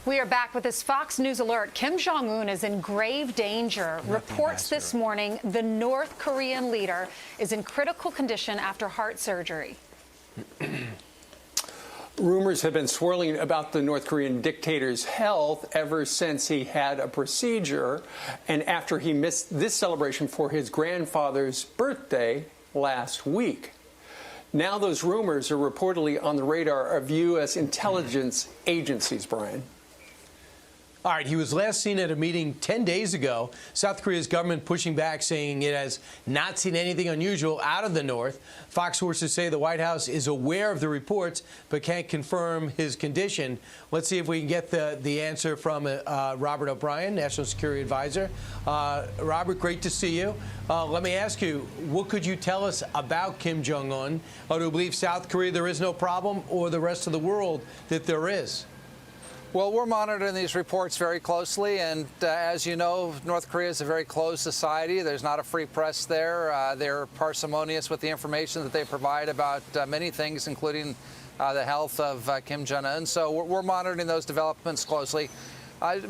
We are back with this Fox News alert. Kim Jong-Un is in grave danger. Reports this morning the North Korean leader is in critical condition after heart surgery. Rumors have been swirling about the North Korean dictator's health ever since he had a procedure and after he missed this celebration for his grandfather's birthday last week. Now those rumors are reportedly on the radar of U.S. intelligence agencies, Brian. All right, he was last seen at a meeting 10 days ago. South Korea's government pushing back, saying it has not seen anything unusual out of the north. Fox sources say the White House is aware of the reports but can't confirm his condition. Let's see if we can get the answer from Robert O'Brien, National Security Advisor. Robert, great to see you. Let me ask you, what could you tell us about Kim Jong-Un? Do you believe South Korea there is no problem, or the rest of the world that there is? Well, we're monitoring these reports very closely, and as you know, North Korea is a very closed society. There's not a free press there. They're parsimonious with the information that they provide about many things, including the health of Kim Jong-un. So we're monitoring those developments closely.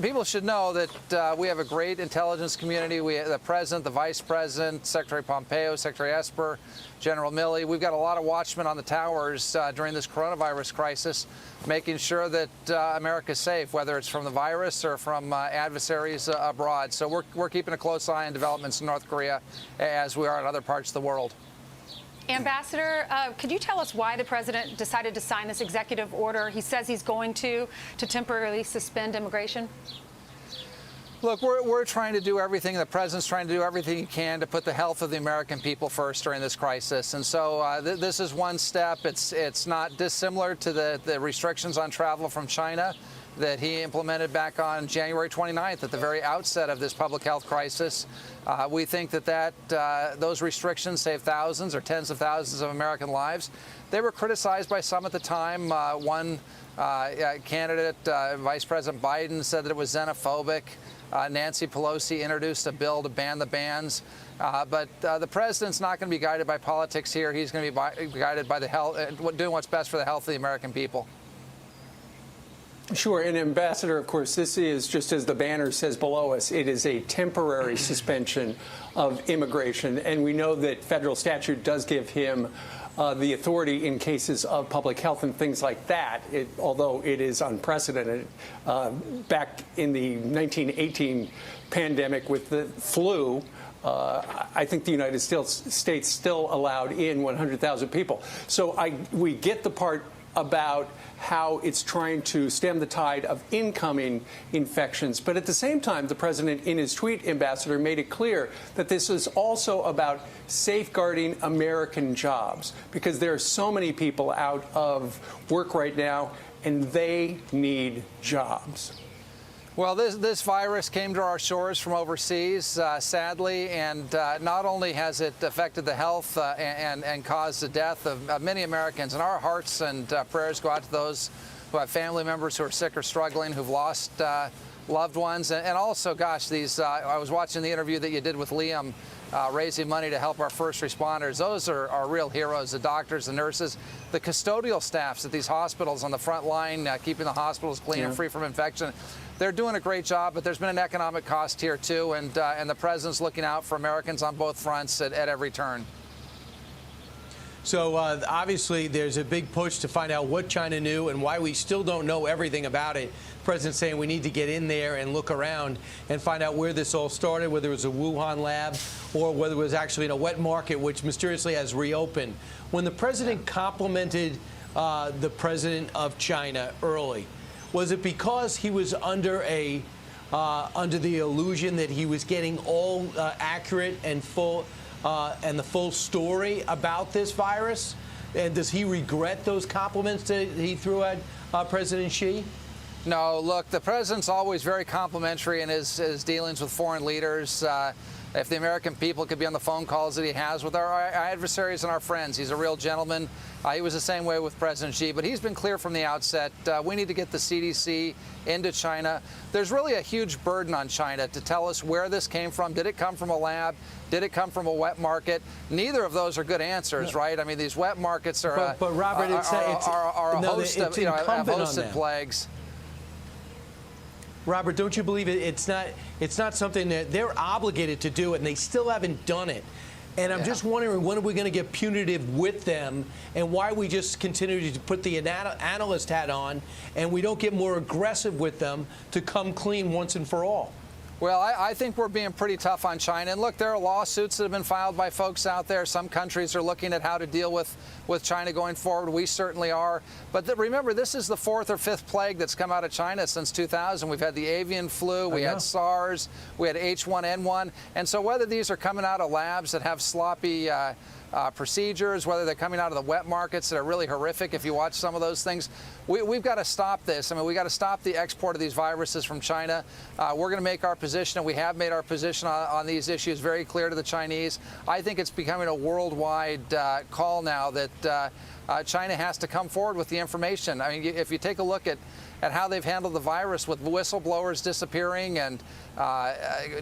People should know that we have a great intelligence community. We have the president, the vice president, Secretary Pompeo, Secretary Esper, General Milley. We've got a lot of watchmen on the towers during this coronavirus crisis, making sure that America's safe, whether it's from the virus or from adversaries abroad. So we're keeping a close eye on developments in North Korea, as we are in other parts of the world. Ambassador, could you tell us why the president decided to sign this executive order? He says he's going to temporarily suspend immigration. Look, we're trying to do everything. The president's trying to do everything he can to put the health of the American people first during this crisis. And so this is one step. It's not dissimilar to the restrictions on travel from China that he implemented back on January 29th at the very outset of this public health crisis. We think that those restrictions saved thousands or tens of thousands of American lives. They were criticized by some at the time. One candidate, Vice President Biden, said that it was xenophobic. Nancy Pelosi introduced a bill to ban the bans. But the president's not going to be guided by politics here. He's going to be guided by the health, doing what's best for the health of the American people. Sure. And Ambassador, of course, this is, just as the banner says below us, it is a temporary suspension of immigration. And we know that federal statute does give him the authority in cases of public health and things like that, although it is unprecedented. Back in the 1918 pandemic with the flu, I think the United States still allowed in 100,000 people. So we get the part about how it's trying to stem the tide of incoming infections. But at the same time, the president, in his tweet, Ambassador, made it clear that this is also about safeguarding American jobs, because there are so many people out of work right now, and they need jobs. Well, this virus came to our shores from overseas, sadly, and not only has it affected the health and caused the death of many Americans, and our hearts and prayers go out to those who have family members who are sick or struggling, who've lost loved ones, and also, gosh, I was watching the interview that you did with Liam, raising money to help our first responders. Those are real heroes, the doctors, the nurses, the custodial staffs at these hospitals on the front line, keeping the hospitals clean and free from infection. They're doing a great job, but there's been an economic cost here, too, and the president's looking out for Americans on both fronts at every turn. So obviously there's a big push to find out what China knew and why we still don't know everything about it. The president's saying we need to get in there and look around and find out where this all started, whether it was a Wuhan lab or whether it was actually in a wet market, which mysteriously has reopened. When the president complimented the president of China early, was it because he was under the illusion that he was getting all accurate and full and the full story about this virus? And does he regret those compliments that he threw at President Xi? No, look, the president's always very complimentary in his dealings with foreign leaders. If the American people could be on the phone calls that he has with our adversaries and our friends, he's a real gentleman. He was the same way with President Xi, but he's been clear from the outset, we need to get the CDC into China. There's really a huge burden on China to tell us where this came from. Did it come from a lab? Did it come from a wet market? Neither of those are good answers, right? I mean, these wet markets are but Robert, a host of, have hosted plagues. Robert, don't you believe it's not something that they're obligated to do, and they still haven't done it? And I'm just wondering, when are we going to get punitive with them, and why we just continue to put the analyst hat on and we don't get more aggressive with them to come clean once and for all? Well, I think we're being pretty tough on China. And look, there are lawsuits that have been filed by folks out there. Some countries are looking at how to deal with China going forward. We certainly are. But remember, this is the 4th or 5th plague that's come out of China since 2000. We've had the avian flu, we had SARS, we had H1N1. And so whether these are coming out of labs that have sloppy procedures, whether they're coming out of the wet markets that are really horrific, if you watch some of those things, we've got to stop this. I mean, we've got to stop the export of these viruses from China. We're going to make our position, and we have made our position on these issues very clear to the Chinese. I think it's becoming a worldwide call now that China has to come forward with the information. I mean, if you take a look at how they've handled the virus, with whistleblowers disappearing and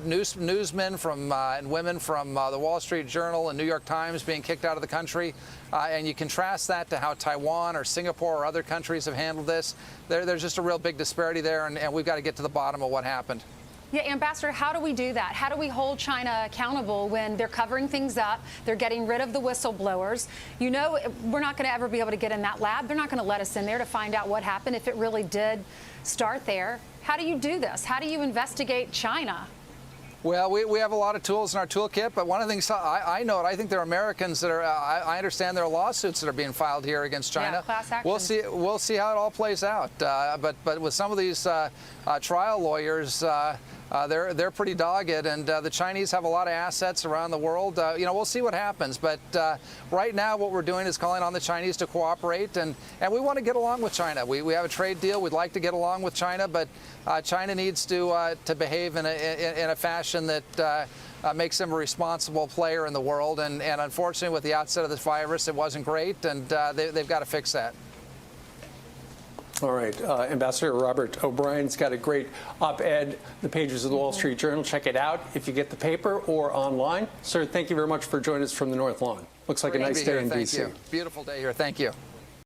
newsmen and women from the Wall Street Journal and New York Times being kicked out of the country, and you contrast that to how Taiwan or Singapore or other countries have handled this, there's just a real big disparity there, and we've got to get to the bottom of what happened. Yeah, Ambassador, how do we do that? How do we hold China accountable when they're covering things up, they're getting rid of the whistleblowers? You know, we're not going to ever be able to get in that lab. They're not going to let us in there to find out what happened if it really did start there. How do you do this? How do you investigate China? Well, we have a lot of tools in our toolkit, but one of the things I know, I think there are Americans that are, I understand there are lawsuits that are being filed here against China. Yeah, class action. We'll see how it all plays out. But with some of these trial lawyers, they're pretty dogged, and the Chinese have a lot of assets around the world. You know, we'll see what happens. But right now, what we're doing is calling on the Chinese to cooperate, and we want to get along with China. We have a trade deal. We'd like to get along with China, but China needs to behave in a fashion that makes them a responsible player in the world. And unfortunately, with the outset of this virus, it wasn't great, and they've got to fix that. All right. Ambassador Robert O'Brien's got a great op-ed, the pages of the Wall Street Journal. Check it out if you get the paper or online. Sir, thank you very much for joining us from the North Lawn. Looks like a nice day in D.C. Thank you. Beautiful day here. Thank you.